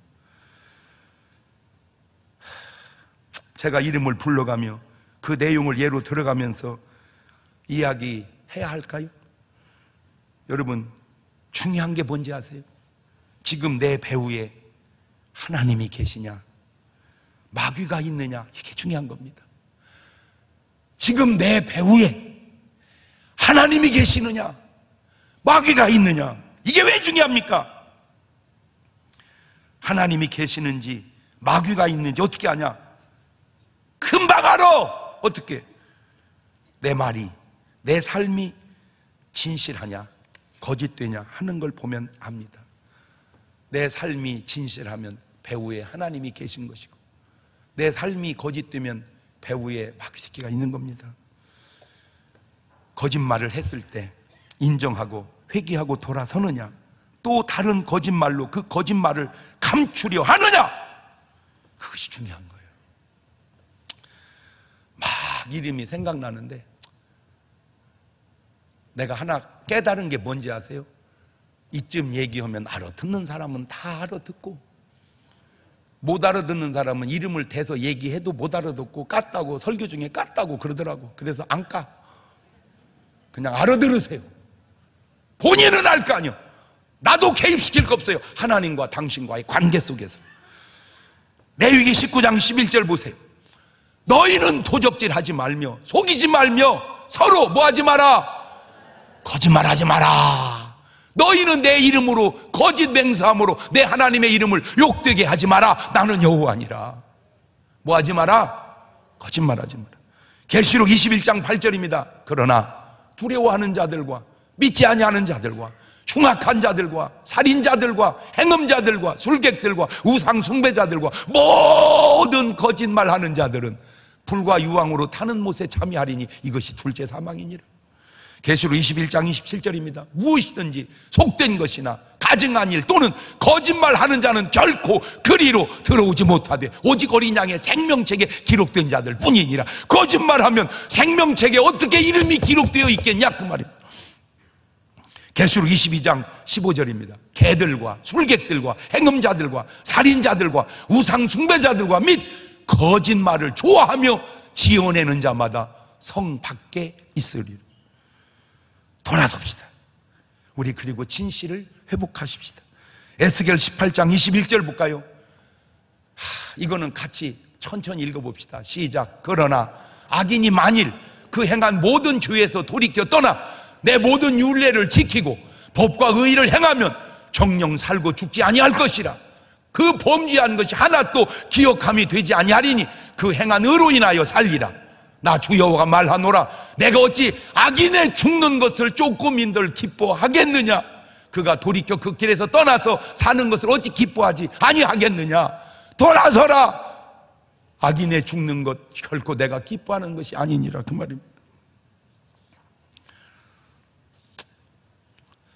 제가 이름을 불러가며 그 내용을 예로 들어가면서 이야기해야 할까요? 여러분, 중요한 게 뭔지 아세요? 지금 내 배후에 하나님이 계시냐, 마귀가 있느냐, 이게 중요한 겁니다. 지금 내 배후에 하나님이 계시느냐, 마귀가 있느냐, 이게 왜 중요합니까? 하나님이 계시는지 마귀가 있는지 어떻게 아냐? 금방 알아. 어떻게? 내 말이, 내 삶이 진실하냐 거짓되냐 하는 걸 보면 압니다. 내 삶이 진실하면 배후에 하나님이 계신 것이고, 내 삶이 거짓되면 배후에 마귀새끼가 있는 겁니다. 거짓말을 했을 때 인정하고 회개하고 돌아서느냐, 또 다른 거짓말로 그 거짓말을 감추려 하느냐, 그것이 중요한 거예요. 막 이름이 생각나는데 내가 하나 깨달은 게 뭔지 아세요? 이쯤 얘기하면 알아듣는 사람은 다 알아듣고, 못 알아듣는 사람은 이름을 대서 얘기해도 못 알아듣고, 깠다고, 설교 중에 깠다고 그러더라고. 그래서 안 까. 그냥 알아들으세요. 본인은 알 거 아니요. 나도 개입시킬 거 없어요. 하나님과 당신과의 관계 속에서. 레위기 19장 11절 보세요. 너희는 도적질하지 말며 속이지 말며 서로 뭐 하지 마라? 거짓말하지 마라. 너희는 내 이름으로 거짓 맹세함으로 내 하나님의 이름을 욕되게 하지 마라. 나는 여호와니라. 뭐 하지 마라? 거짓말하지 마라. 계시록 21장 8절입니다. 그러나 두려워하는 자들과 믿지 아니하는 자들과 흉악한 자들과 살인자들과 행음자들과 술객들과 우상 숭배자들과 모든 거짓말하는 자들은 불과 유황으로 타는 못에 참여하리니 이것이 둘째 사망이니라. 계시록 21장 27절입니다. 무엇이든지 속된 것이나 가증한 일 또는 거짓말하는 자는 결코 그리로 들어오지 못하되 오직 어린 양의 생명책에 기록된 자들 뿐이니라. 거짓말하면 생명책에 어떻게 이름이 기록되어 있겠냐 그 말입니다. 계시록 22장 15절입니다. 개들과 술객들과 행음자들과 살인자들과 우상 숭배자들과 및 거짓말을 좋아하며 지어내는 자마다 성 밖에 있으리라. 돌아섭시다. 우리 그리고 진실을 회복하십시다. 에스겔 18장 21절 볼까요? 이거는 같이 천천히 읽어봅시다. 시작. 그러나 악인이 만일 그 행한 모든 죄에서 돌이켜 떠나 내 모든 율례를 지키고 법과 의의를 행하면 정령 살고 죽지 아니할 것이라. 그 범죄한 것이 하나도 기억함이 되지 아니하리니 그 행한 의로 인하여 살리라. 나 주 여호와가 말하노라. 내가 어찌 악인의 죽는 것을 조금인들 기뻐하겠느냐? 그가 돌이켜 그 길에서 떠나서 사는 것을 어찌 기뻐하지 아니하겠느냐? 돌아서라. 악인의 죽는 것 결코 내가 기뻐하는 것이 아니니라 그 말입니다.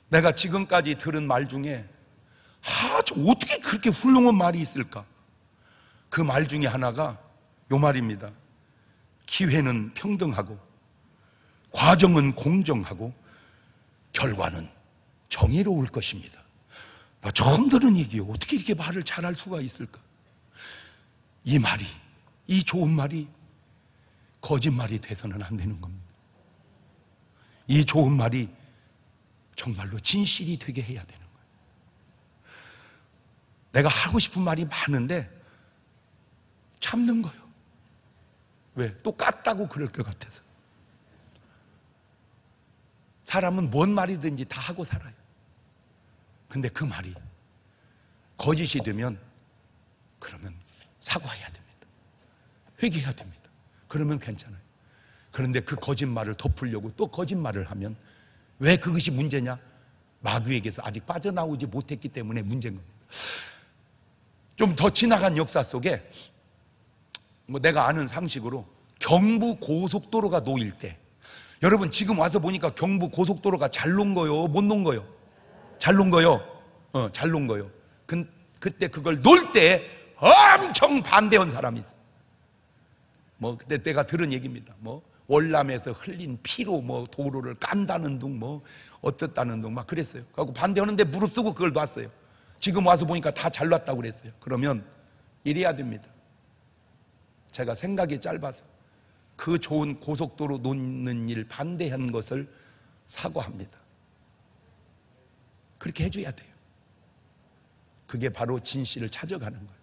내가 지금까지 들은 말 중에 어떻게 그렇게 훌륭한 말이 있을까? 그 말 중에 하나가 요 말입니다. 기회는 평등하고 과정은 공정하고 결과는 정의로울 것입니다. 처음 들은 얘기예요. 어떻게 이렇게 말을 잘할 수가 있을까? 이 말이, 이 좋은 말이 거짓말이 돼서는 안 되는 겁니다. 이 좋은 말이 정말로 진실이 되게 해야 되는 거예요. 내가 하고 싶은 말이 많은데 참는 거예요. 왜? 또 깠다고 그럴 것 같아서. 사람은 뭔 말이든지 다 하고 살아요. 근데 그 말이 거짓이 되면 그러면 사과해야 됩니다. 회개해야 됩니다. 그러면 괜찮아요. 그런데 그 거짓말을 덮으려고 또 거짓말을 하면 왜 그것이 문제냐? 마귀에게서 아직 빠져나오지 못했기 때문에 문제인 겁니다. 좀 더 지나간 역사 속에 내가 아는 상식으로 경부 고속도로가 놓일 때, 여러분 지금 와서 보니까 경부 고속도로가 잘 놓은 거요? 못 놓은 거요? 잘 놓은 거요? 잘 놓은 거요. 그때 그걸 놓을 때 엄청 반대한 사람이 있어. 그때 내가 들은 얘기입니다. 월남에서 흘린 피로 도로를 깐다는 둥, 어떻다는 둥 막 그랬어요. 그래갖고 반대하는데 무릅쓰고 그걸 놨어요. 지금 와서 보니까 다 잘 놨다고 그랬어요. 그러면 이래야 됩니다. 제가 생각이 짧아서 그 좋은 고속도로 놓는 일 반대한 것을 사과합니다. 그렇게 해줘야 돼요. 그게 바로 진실을 찾아가는 거예요.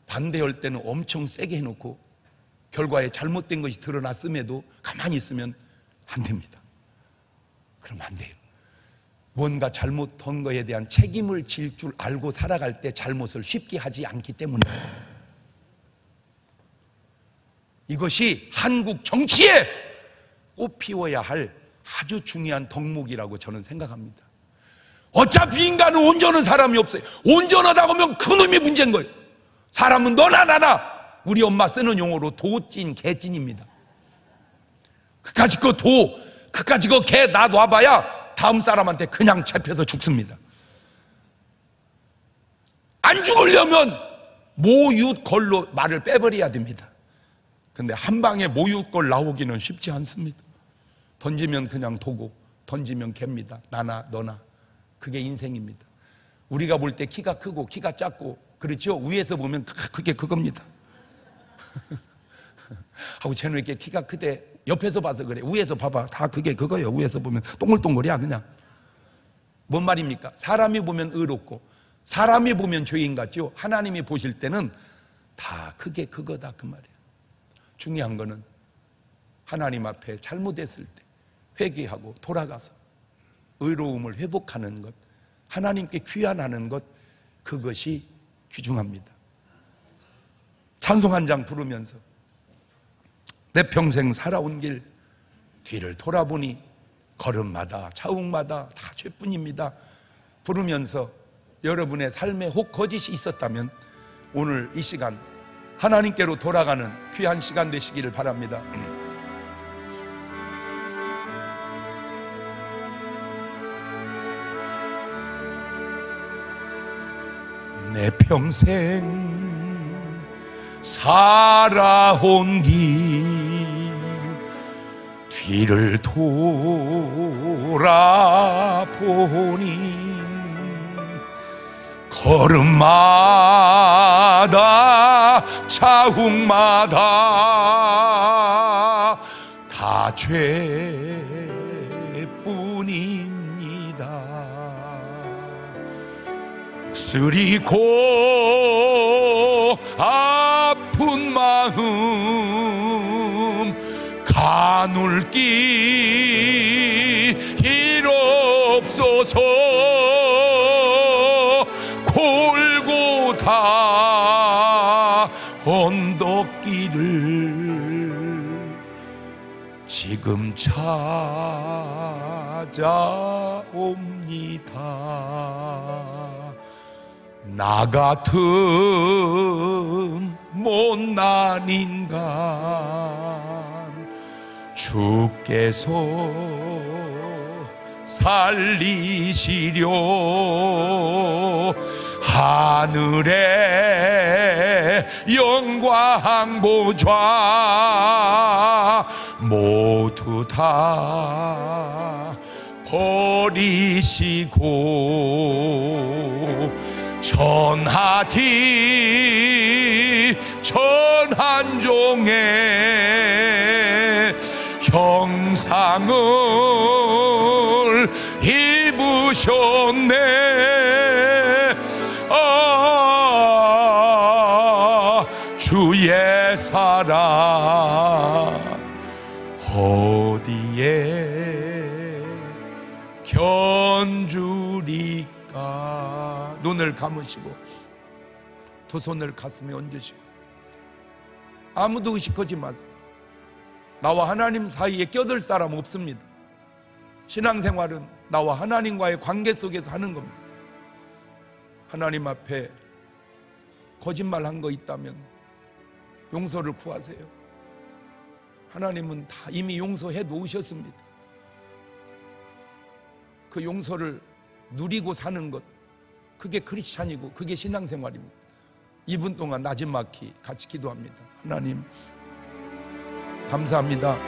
반대할 때는 엄청 세게 해놓고 결과에 잘못된 것이 드러났음에도 가만히 있으면 안 됩니다. 그러면 안 돼요. 뭔가 잘못한 것에 대한 책임을 질 줄 알고 살아갈 때 잘못을 쉽게 하지 않기 때문에, 이것이 한국 정치에 꽃피워야 할 아주 중요한 덕목이라고 저는 생각합니다. 어차피 인간은 온전한 사람이 없어요. 온전하다고 하면 그놈이 문제인 거예요. 사람은 너나 나나, 우리 엄마 쓰는 용어로 도찐, 개찐입니다. 그까짓 거 그까짓 거 개 놔봐야 다음 사람한테 그냥 잡혀서 죽습니다. 안 죽으려면 모윷걸로 말을 빼버려야 됩니다. 근데 한 방에 모윷걸 나오기는 쉽지 않습니다. 던지면 그냥 도고, 던지면 개입니다. 나나 너나. 그게 인생입니다. 우리가 볼 때 키가 크고 키가 작고 그렇죠? 위에서 보면 그게 그겁니다. 하고 쟤는 이렇게 키가 크대. 옆에서 봐서 그래. 위에서 봐봐. 다 그게 그거예요. 위에서 보면 동글동글이야 그냥. 뭔 말입니까? 사람이 보면 의롭고 사람이 보면 죄인 같죠? 하나님이 보실 때는 다 그게 그거다 그 말이에요. 중요한 거는 하나님 앞에 잘못했을 때 회개하고 돌아가서 의로움을 회복하는 것, 하나님께 귀환하는 것, 그것이 귀중합니다. 찬송 한 장 부르면서 내 평생 살아온 길 뒤를 돌아보니 걸음마다 차욱마다 다 죄뿐입니다 부르면서 여러분의 삶에 혹 거짓이 있었다면 오늘 이 시간 하나님께로 돌아가는 귀한 시간 되시기를 바랍니다. 내 평생 살아온 길 뒤를 돌아보니 걸음마다 차욱마다 다 죄뿐입니다. 쓰리고 아픈 마음 가눌 길 없어서 골고다 언덕길을 지금 찾아옵니다. 나 같은 못난 인간 주께서 살리시려 하늘의 영광 보좌 모두 다 버리시고 전하디 전한종의 형상을 입으셨네. 주의 사랑 어디에 견주리까. 눈을 감으시고 두 손을 가슴에 얹으시고 아무도 의식하지 마세요. 나와 하나님 사이에 껴들 사람 없습니다. 신앙생활은 나와 하나님과의 관계 속에서 하는 겁니다. 하나님 앞에 거짓말한 거 있다면 용서를 구하세요. 하나님은 다 이미 용서해 놓으셨습니다. 그 용서를 누리고 사는 것, 그게 크리스찬이고 그게 신앙생활입니다. 2분 동안 나지막히 같이 기도합니다. 하나님 감사합니다.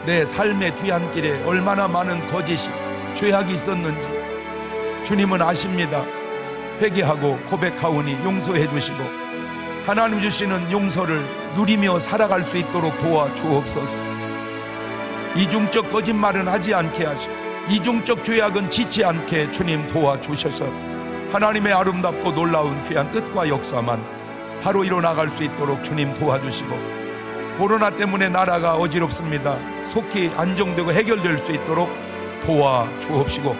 내 삶의 뒤안길에 얼마나 많은 거짓이, 죄악이 있었는지 주님은 아십니다. 회개하고 고백하오니 용서해 주시고 하나님 주시는 용서를 누리며 살아갈 수 있도록 도와주옵소서. 이중적 거짓말은 하지 않게 하시고 이중적 죄악은 짓지 않게 주님 도와주셔서 하나님의 아름답고 놀라운 귀한 뜻과 역사만 바로 이뤄나갈 수 있도록 주님 도와주시고, 코로나 때문에 나라가 어지럽습니다. 속히 안정되고 해결될 수 있도록 도와주옵시고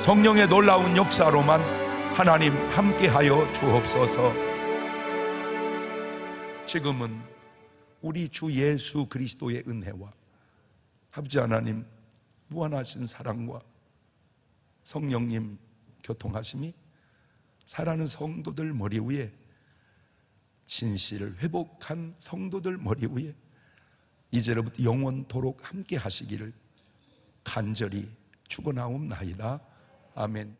성령의 놀라운 역사로만 하나님 함께하여 주옵소서. 지금은 우리 주 예수 그리스도의 은혜와 아버지 하나님 무한하신 사랑과 성령님 교통하심이 사랑하는 성도들 머리 위에, 진실을 회복한 성도들 머리 위에 이제로부터 영원토록 함께 하시기를 간절히 축원하옵나이다. 아멘.